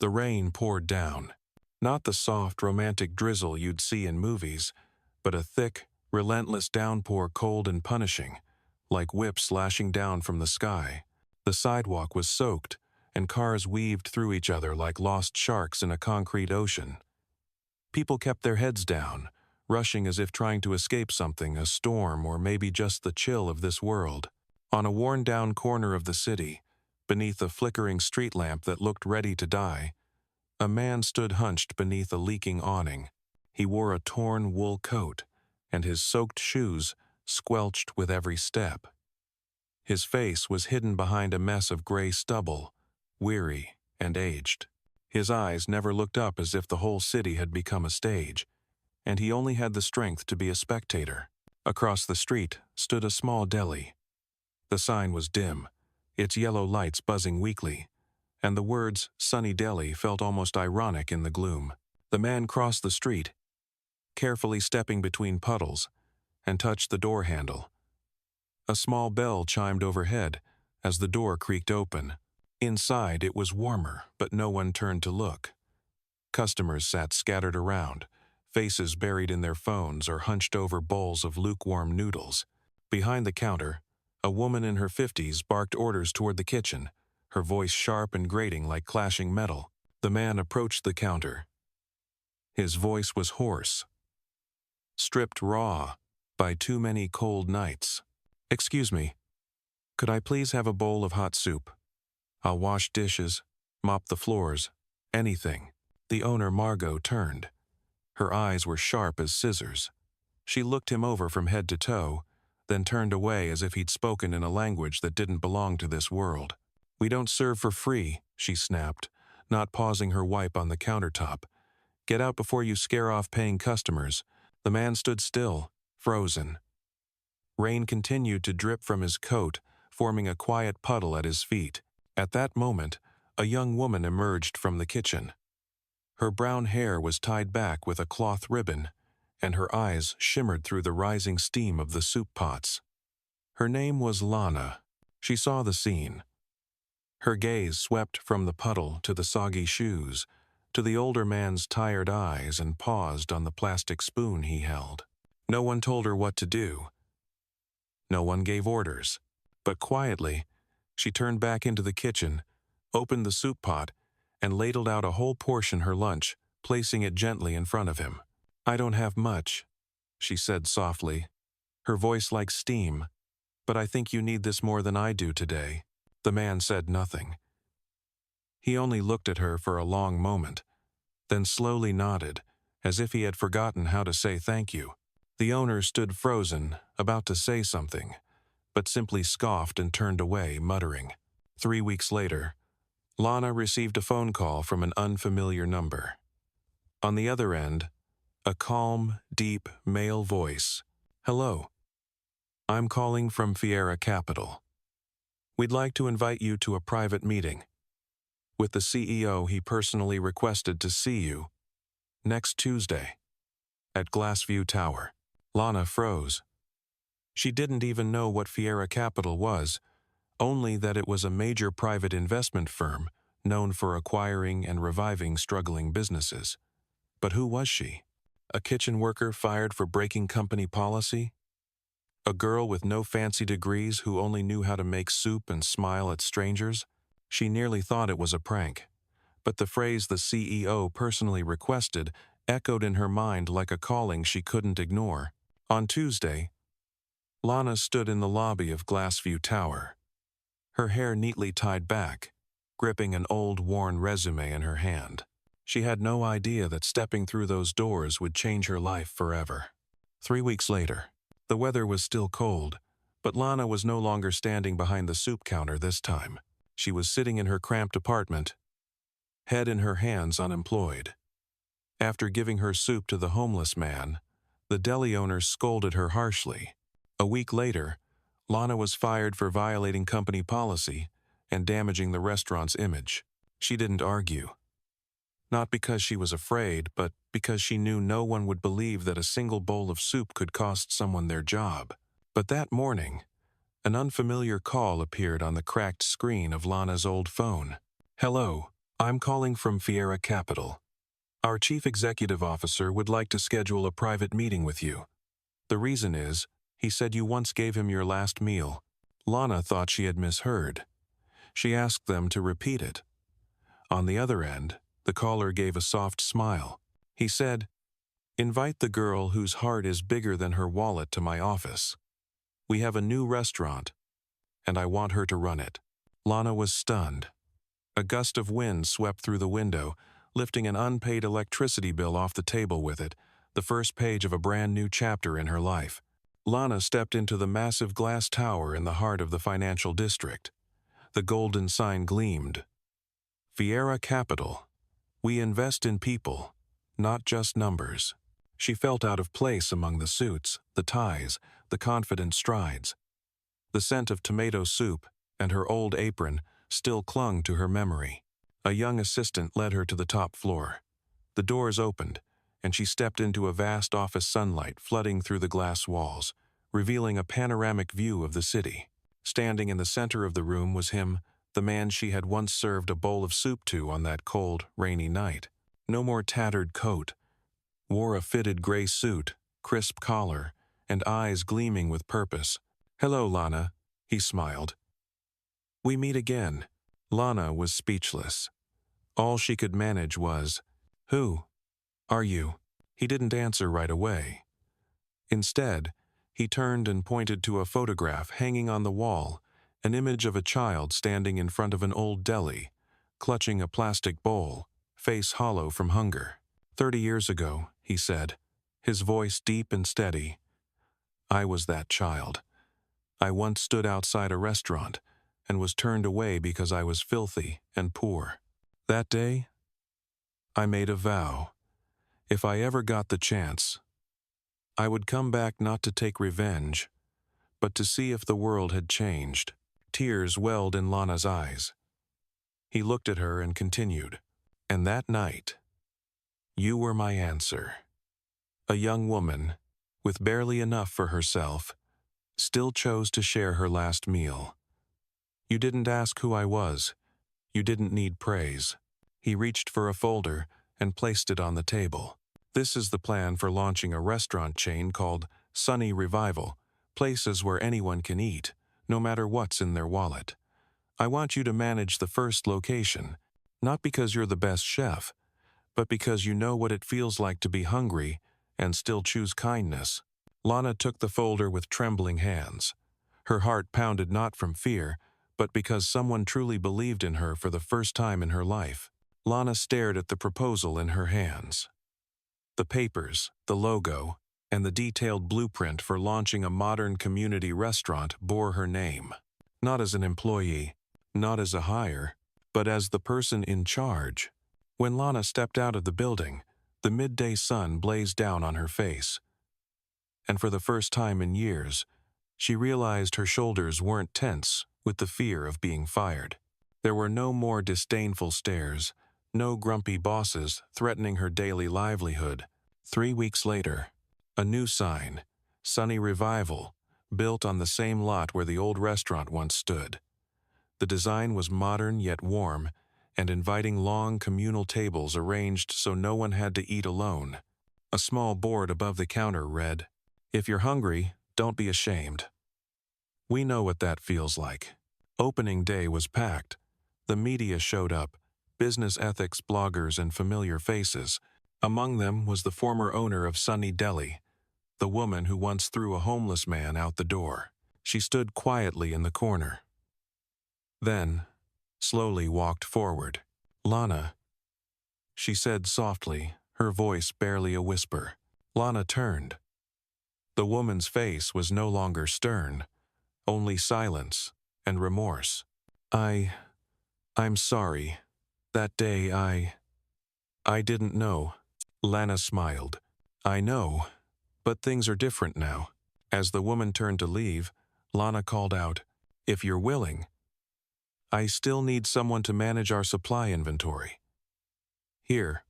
The rain poured down. Not the soft, romantic drizzle you'd see in movies, but a thick, relentless downpour, cold and punishing, like whips lashing down from the sky. The sidewalk was soaked, and cars weaved through each other like lost sharks in a concrete ocean. People kept their heads down, rushing as if trying to escape something, a storm or maybe just the chill of this world. On a worn-down corner of the city, beneath a flickering street lamp that looked ready to die, a man stood hunched beneath a leaking awning. He wore a torn wool coat, and his soaked shoes squelched with every step. His face was hidden behind a mess of gray stubble, weary and aged. His eyes never looked up, as if the whole city had become a stage, and he only had the strength to be a spectator. Across the street stood a small deli. The sign was dim, its yellow lights buzzing weakly, and the words "Sunny Deli" felt almost ironic in the gloom. The man crossed the street, carefully stepping between puddles, and touched the door handle. A small bell chimed overhead as the door creaked open. Inside it was warmer, but no one turned to look. Customers sat scattered around, faces buried in their phones or hunched over bowls of lukewarm noodles. Behind the counter, a woman in her 50s barked orders toward the kitchen, her voice sharp and grating like clashing metal. The man approached the counter. His voice was hoarse, stripped raw by too many cold nights. "Excuse me, could I please have a bowl of hot soup? I'll wash dishes, mop the floors, anything." The owner, Margot, turned. Her eyes were sharp as scissors. She looked him over from head to toe, then turned away as if he'd spoken in a language that didn't belong to this world. "We don't serve for free," she snapped, not pausing her wipe on the countertop. "Get out before you scare off paying customers." The man stood still, frozen. Rain continued to drip from his coat, forming a quiet puddle at his feet. At that moment, a young woman emerged from the kitchen. Her brown hair was tied back with a cloth ribbon, and her eyes shimmered through the rising steam of the soup pots. Her name was Lana. She saw the scene. Her gaze swept from the puddle to the soggy shoes, to the older man's tired eyes, and paused on the plastic spoon he held. No one told her what to do. No one gave orders. But quietly, she turned back into the kitchen, opened the soup pot, and ladled out a whole portion, her lunch, placing it gently in front of him. "I don't have much," she said softly, her voice like steam, "but I think you need this more than I do today." The man said nothing. He only looked at her for a long moment, then slowly nodded, as if he had forgotten how to say thank you. The owner stood frozen, about to say something, but simply scoffed and turned away, muttering. 3 weeks later, Lana received a phone call from an unfamiliar number. On the other end, a calm, deep male voice. "Hello. I'm calling from Fierra Capital. We'd like to invite you to a private meeting with the CEO. He personally requested to see you next Tuesday at Glassview Tower." Lana froze. She didn't even know what Fierra Capital was, only that it was a major private investment firm known for acquiring and reviving struggling businesses. But who was she? A kitchen worker fired for breaking company policy? A girl with no fancy degrees who only knew how to make soup and smile at strangers? She nearly thought it was a prank, but the phrase "the CEO personally requested" echoed in her mind like a calling she couldn't ignore. On Tuesday, Lana stood in the lobby of Glassview Tower, her hair neatly tied back, gripping an old, worn resume in her hand. She had no idea that stepping through those doors would change her life forever. 3 weeks later, the weather was still cold, but Lana was no longer standing behind the soup counter this time. She was sitting in her cramped apartment, head in her hands, unemployed. After giving her soup to the homeless man, the deli owner scolded her harshly. A week later, Lana was fired for violating company policy and damaging the restaurant's image. She didn't argue. Not because she was afraid, but because she knew no one would believe that a single bowl of soup could cost someone their job. But that morning, an unfamiliar call appeared on the cracked screen of Lana's old phone. "Hello, I'm calling from Fierra Capital. Our chief executive officer would like to schedule a private meeting with you. The reason is, he said you once gave him your last meal. Lana thought she had misheard. She asked them to repeat it. On the other end, the caller gave a soft smile. He said, "Invite the girl whose heart is bigger than her wallet to my office. We have a new restaurant, and I want her to run it." Lana was stunned. A gust of wind swept through the window, lifting an unpaid electricity bill off the table with it, the first page of a brand new chapter in her life. Lana stepped into the massive glass tower in the heart of the financial district. The golden sign gleamed. Fierra Capital. We invest in people, not just numbers. She felt out of place among the suits, the ties, the confident strides. The scent of tomato soup and her old apron still clung to her memory. A young assistant led her to the top floor. The doors opened, and she stepped into a vast office sunlight flooding through the glass walls, revealing a panoramic view of the city. Standing in the center of the room was him, the man she had once served a bowl of soup to on that cold, rainy night. No more tattered coat. Wore a fitted gray suit, crisp collar, and eyes gleaming with purpose. "Hello, Lana," he smiled. "We meet again." Lana was speechless. All she could manage was, "Who are you?" He didn't answer right away. Instead, he turned and pointed to a photograph hanging on the wall, an image of a child standing in front of an old deli, clutching a plastic bowl, face hollow from hunger. 30 years ago, he said, his voice deep and steady. "I was that child. I once stood outside a restaurant and was turned away because I was filthy and poor. That day, I made a vow. If I ever got the chance, I would come back not to take revenge, but to see if the world had changed." Tears welled in Lana's eyes. He looked at her and continued, "And that night, you were my answer." A young woman, with barely enough for herself, still chose to share her last meal. "You didn't ask who I was. You didn't need praise." He reached for a folder and placed it on the table. "This is the plan for launching a restaurant chain called Sunny Revival, places where anyone can eat, no matter what's in their wallet. I want you to manage the first location, not because you're the best chef, but because you know what it feels like to be hungry and still choose kindness." Lana took the folder with trembling hands. Her heart pounded not from fear, but because someone truly believed in her for the first time in her life. Lana stared at the proposal in her hands. The papers, the logo, and the detailed blueprint for launching a modern community restaurant bore her name. Not as an employee, not as a hire, but as the person in charge. When Lana stepped out of the building, the midday sun blazed down on her face. And for the first time in years, she realized her shoulders weren't tense with the fear of being fired. There were no more disdainful stares, no grumpy bosses threatening her daily livelihood. 3 weeks later, a new sign, Sunny Revival, built on the same lot where the old restaurant once stood. The design was modern yet warm, and inviting long communal tables arranged so no one had to eat alone. A small board above the counter read, "If you're hungry, don't be ashamed." We know what that feels like. Opening day was packed. The media showed up, business ethics bloggers and familiar faces. Among them was the former owner of Sunny Deli, the woman who once threw a homeless man out the door. She stood quietly in the corner. Then, slowly walked forward. "Lana," she said softly, her voice barely a whisper. Lana turned. The woman's face was no longer stern, only silence and remorse. I'm sorry. That day I didn't know." Lana smiled. "I know, but things are different now." As the woman turned to leave, Lana called out, "If you're willing, I still need someone to manage our supply inventory. Here.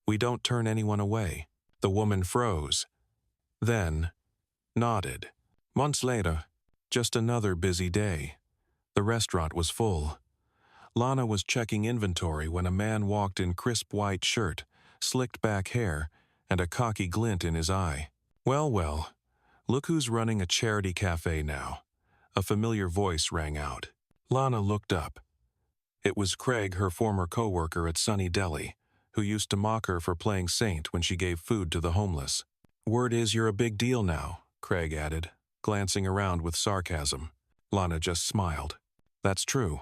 We don't turn anyone away." The woman froze, then nodded. Months later, just another busy day. The restaurant was full. Lana was checking inventory when a man walked in crisp white shirt, slicked back hair, and a cocky glint in his eye. "Well, well, look who's running a charity cafe now." A familiar voice rang out. Lana looked up. It was Craig, her former co-worker at Sunny Deli, who used to mock her for playing saint when she gave food to the homeless. "Word is you're a big deal now," Craig added, glancing around with sarcasm. Lana just smiled. "That's true.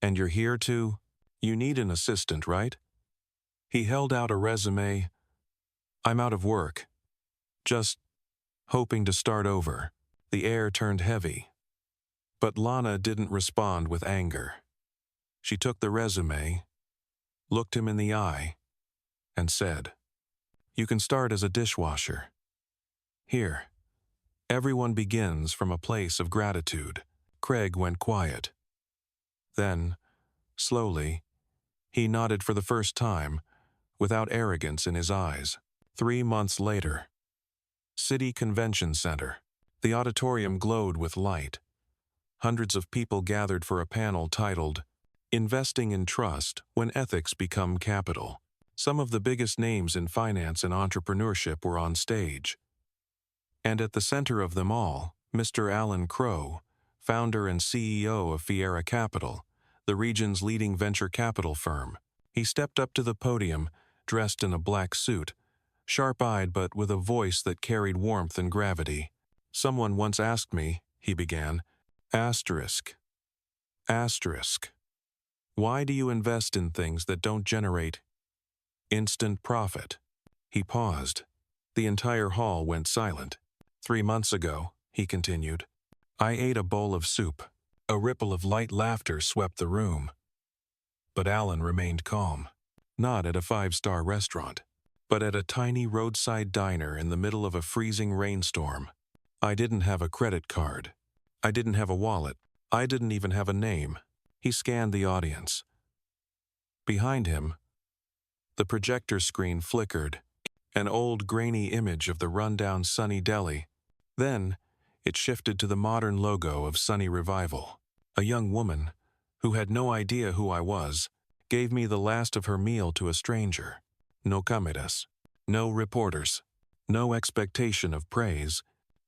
And you're here to... You need an assistant, right?" He held out a resume. "I'm out of work. Just hoping to start over." The air turned heavy. But Lana didn't respond with anger. She took the resume, looked him in the eye, and said, "You can start as a dishwasher. Here, everyone begins from a place of gratitude." Craig went quiet. Then, slowly, he nodded for the first time, without arrogance in his eyes. 3 months later, City Convention Center. The auditorium glowed with light. Hundreds of people gathered for a panel titled, "Investing in Trust When Ethics Become Capital." Some of the biggest names in finance and entrepreneurship were on stage. And at the center of them all, Mr. Alan Crow, founder and CEO of Fierra Capital, the region's leading venture capital firm. He stepped up to the podium, dressed in a black suit, sharp-eyed but with a voice that carried warmth and gravity. "Someone once asked me," he began, asterisk, "why do you invest in things that don't generate instant profit?" He paused. The entire hall went silent. 3 months ago," he continued, "I ate a bowl of soup." A ripple of light laughter swept the room. But Alan remained calm. Not at a 5-star restaurant, but at a tiny roadside diner in the middle of a freezing rainstorm. "I didn't have a credit card. I didn't have a wallet. I didn't even have a name." He scanned the audience. Behind him, the projector screen flickered, an old grainy image of the rundown Sunny Deli. Then, it shifted to the modern logo of Sunny Revival. A young woman, who had no idea who I was, gave me the last of her meal to a stranger. No cameras, no reporters, no expectation of praise.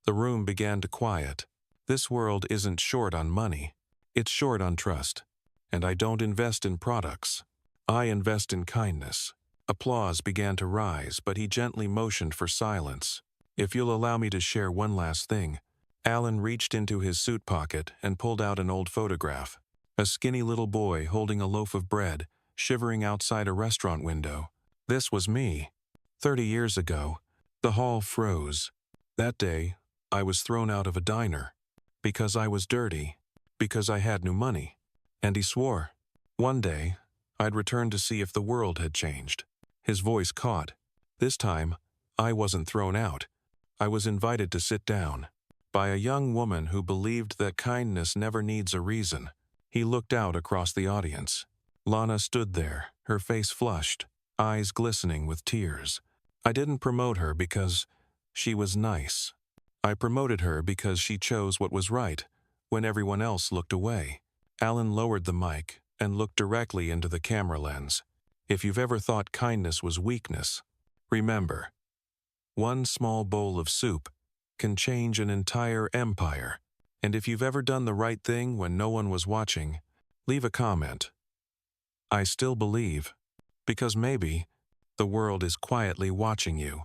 The room began to quiet. This world isn't short on money. It's short on trust. And I don't invest in products. I invest in kindness. Applause began to rise, but he gently motioned for silence. "If you'll allow me to share one last thing." Alan reached into his suit pocket and pulled out an old photograph. A skinny little boy holding a loaf of bread, shivering outside a restaurant window. This was me. 30 years ago. The hall froze. That day, I was thrown out of a diner. Because I was dirty. Because I had no money. And he swore. One day, I'd return to see if the world had changed. His voice caught. This time, I wasn't thrown out. I was invited to sit down. By a young woman who believed that kindness never needs a reason. He looked out across the audience. Lana stood there, her face flushed, eyes glistening with tears. I didn't promote her because she was nice. I promoted her because she chose what was right, when everyone else looked away. Alan lowered the mic and looked directly into the camera lens. If you've ever thought kindness was weakness, remember, one small bowl of soup can change an entire empire. And if you've ever done the right thing when no one was watching, leave a comment. I still believe, because maybe the world is quietly watching you.